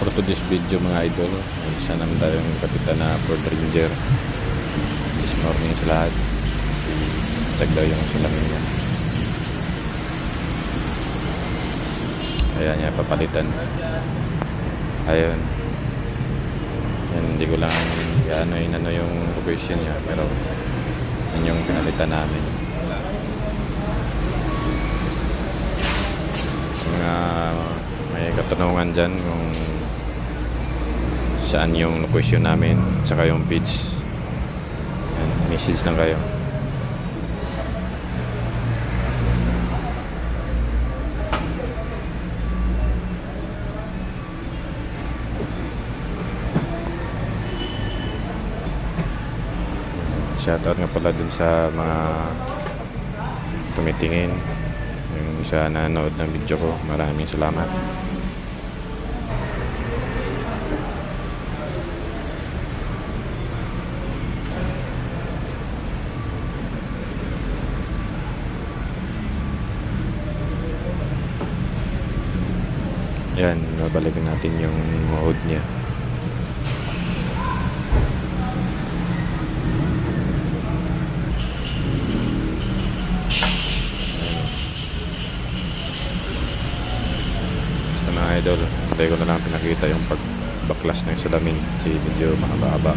for today's video mga idol. Isa naman tayong kapitan na Ford Ranger. This morning sa lahat. Check daw yung salamin niya. Ayan niya, papalitan. Ayun. Yan, hindi ko lang inano yung location niya, pero yun yung pinalitan namin. Mga may katanungan dyan kung saan yung location namin tsaka yung page, yan, message lang kayo. Shoutout nga pala dun sa mga tumitingin, yung isa na nanood ng video ko. Maraming salamat. Yan, babalikan natin yung mode niya. Mga idol, hintay ko na lang pinakita yung pagbaklas ng salamin kasi video mahaba-haba.